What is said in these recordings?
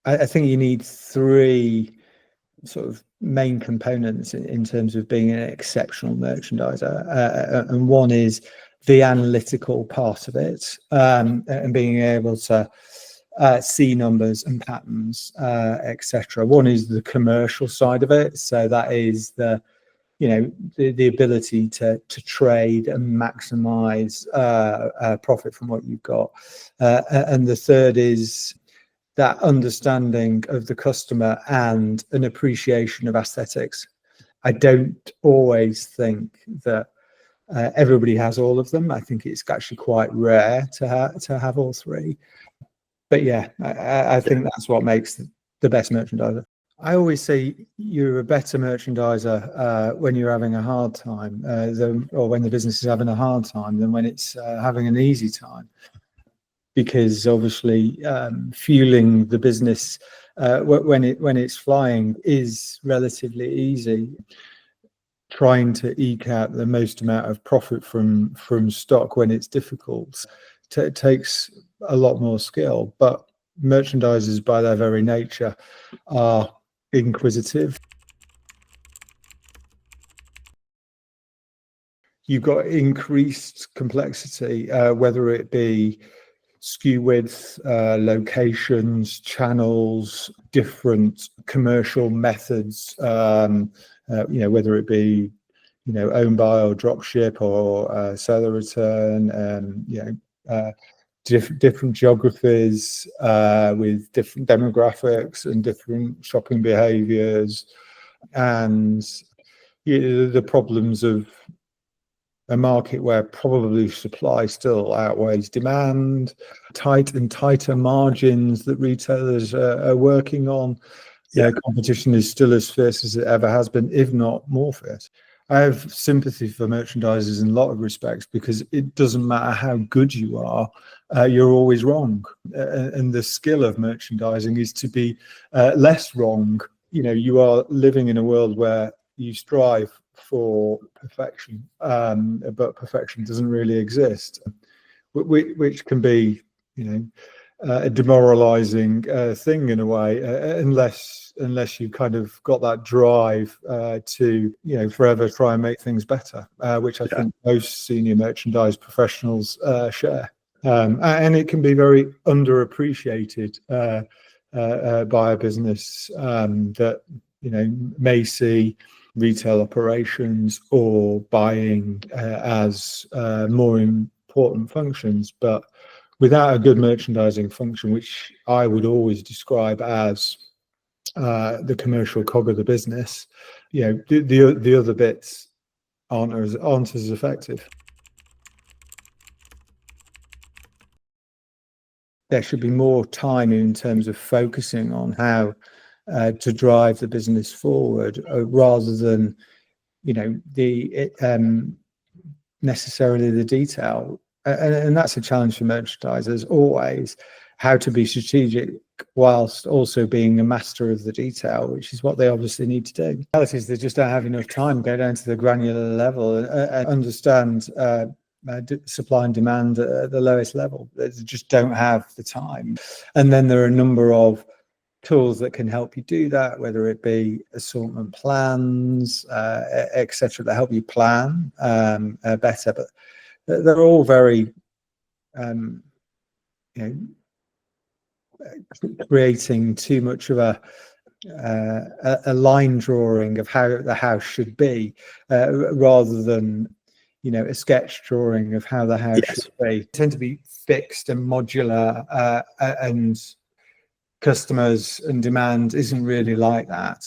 I think you need three sort of main components in terms of being an exceptional merchandiser, and one is the analytical part of it, and being able to see numbers and patterns, etc. One is the commercial side of it, so that is the the ability to trade and maximize profit from what you've got, and the third is that understanding of the customer and an appreciation of aesthetics. I don't always think that everybody has all of them. I think it's actually quite rare to have all three. But yeah, I think that's what makes the best merchandiser. I always say you're a better merchandiser when you're having a hard time, or when the business is having a hard time, than when it's having an easy time. Because obviously fueling the business when it's flying is relatively easy. Trying to eke out the most amount of profit from stock when it's difficult takes a lot more skill. But merchandisers, by their very nature, are inquisitive. You've got increased complexity, whether it be SKU width, locations, channels, different commercial methods, whether it be own buy or drop ship or seller return, different geographies with different demographics and different shopping behaviors, and the problems of a market where probably supply still outweighs demand, tight and tighter margins that retailers are working on. Competition is still as fierce as it ever has been, if not more fierce. I have sympathy for merchandisers in a lot of respects, because it doesn't matter how good you are, you're always wrong. And the skill of merchandising is to be less wrong. You are living in a world where you strive for perfection, but perfection doesn't really exist, which can be, a demoralizing thing in a way, unless you kind of got that drive to forever try and make things better, which I think most senior merchandise professionals share, and it can be very underappreciated by a business that may see retail operations or buying as more important functions. But without a good merchandising function, which I would always describe as the commercial cog of the business, the other bits aren't as effective. There should be more time in terms of focusing on how to drive the business forward, rather than necessarily the detail. And that's a challenge for merchandisers always, how to be strategic whilst also being a master of the detail, which is what they obviously need to do. The reality is they just don't have enough time to go down to the granular level and understand supply and demand at the lowest level. They just don't have the time. And then there are a number of tools that can help you do that, whether it be assortment plans, etc., that help you plan better. But they're all very, creating too much of a line drawing of how the house should be, rather than a sketch drawing of how the house should be. They tend to be fixed and modular, and customers and demand isn't really like that.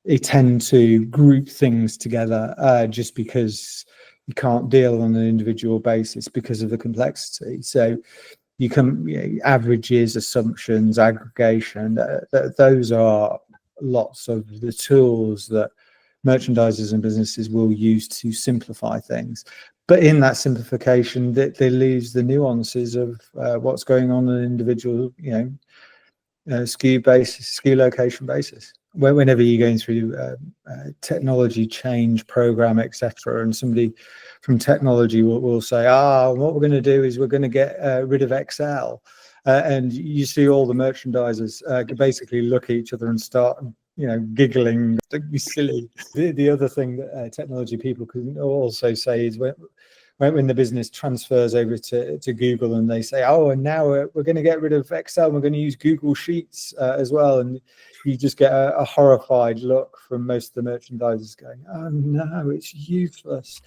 They tend to group things together just because you can't deal on an individual basis because of the complexity. So you can averages, assumptions, aggregation. Those are lots of the tools that merchandisers and businesses will use to simplify things. But in that simplification, they lose the nuances of what's going on an individual, SKU location basis. Whenever you're going through technology change program, etc., and somebody from technology will say, what we're going to do is we're going to get rid of Excel. and you see all the merchandisers basically look at each other and start, giggling. Don't be silly. The other thing that technology people can also say is when the business transfers over to Google and they say, oh, and now we're going to get rid of Excel, we're going to use Google Sheets as well. And you just get a horrified look from most of the merchandisers going, oh no, it's useless.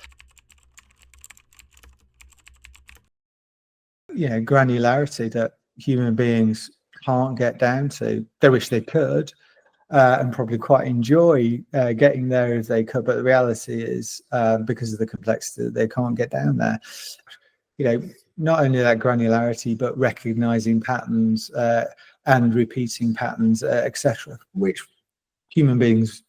Granularity that human beings can't get down to. They wish they could, and probably quite enjoy getting there if they could, but the reality is because of the complexity, they can't get down there. Not only that granularity, but recognizing patterns and repeating patterns, etc., which human beings,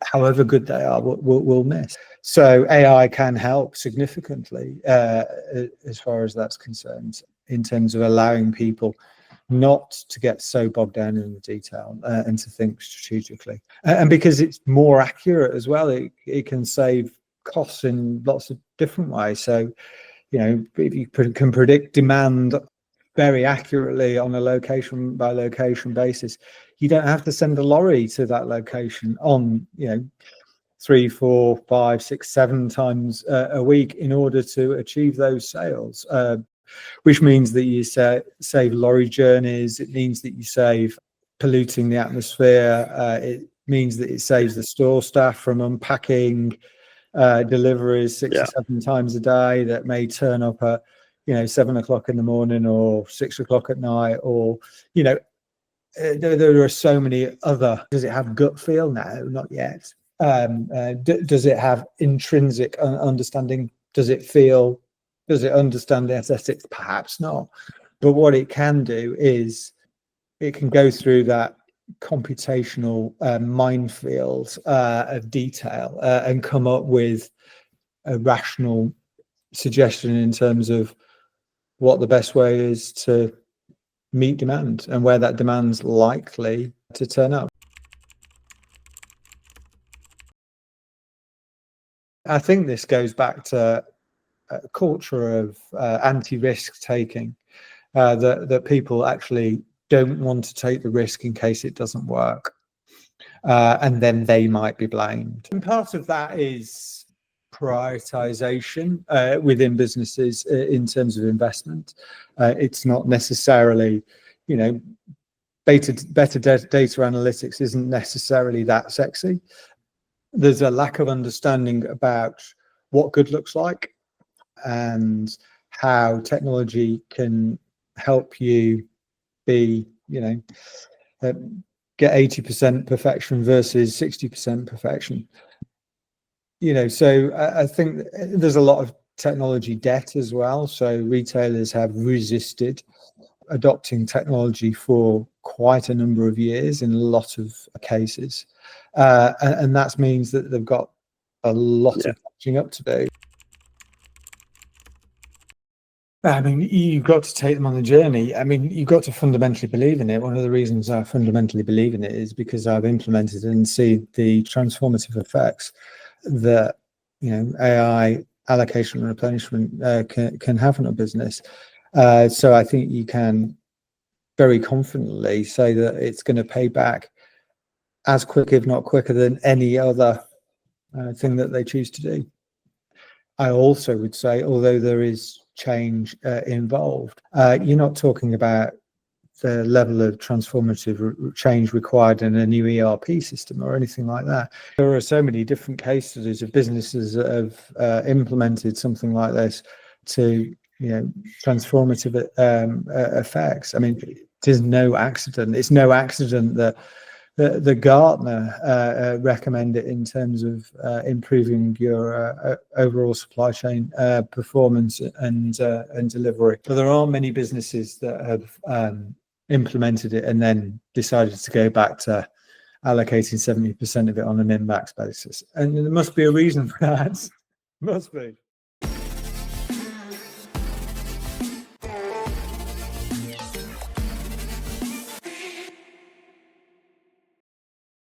however good they are, will miss. So AI can help significantly as far as that's concerned, in terms of allowing people not to get so bogged down in the detail and to think strategically. And because it's more accurate as well, it can save costs in lots of different ways. So, if you can predict demand very accurately on a location by location basis, you don't have to send a lorry to that location on, 3, 4, 5, 6, 7 times a week in order to achieve those sales. Which means that you save lorry journeys. It means that you save polluting the atmosphere. It means that it saves the store staff from unpacking deliveries 6 or 7 times a day that may turn up at 7 o'clock in the morning or 6 o'clock at night, or there are so many other. Does it have gut feel? No, not yet. Does it have intrinsic understanding? Does it feel? Does it understand the aesthetics? Perhaps not. But what it can do is it can go through that computational minefield of detail and come up with a rational suggestion in terms of what the best way is to meet demand and where that demand's likely to turn up. I think this goes back to a culture of anti-risk taking, that people actually don't want to take the risk in case it doesn't work, and then they might be blamed. And part of that is prioritization within businesses in terms of investment. It's not necessarily, better data analytics isn't necessarily that sexy. There's a lack of understanding about what good looks like and how technology can help you be, get 80% perfection versus 60% perfection. So I think there's a lot of technology debt as well. So retailers have resisted adopting technology for quite a number of years in a lot of cases. And that means that they've got a lot of catching up to do. I mean, you've got to take them on the journey. I mean, you've got to fundamentally believe in it. One of the reasons I fundamentally believe in it is because I've implemented and see the transformative effects that, AI allocation and replenishment can have on a business. So I think you can very confidently say that it's going to pay back as quick, if not quicker, than any other thing that they choose to do. I also would say, although there is change involved, you're not talking about the level of transformative change required in a new ERP system or anything like that. There are so many different case studies of businesses that have implemented something like this to, transformative effects. I mean, it is no accident. It's no accident that the Gartner recommend it in terms of improving your overall supply chain performance and delivery. But there aren't many businesses that have implemented it and then decided to go back to allocating 70% of it on an in-max basis. And there must be a reason for that. Must be.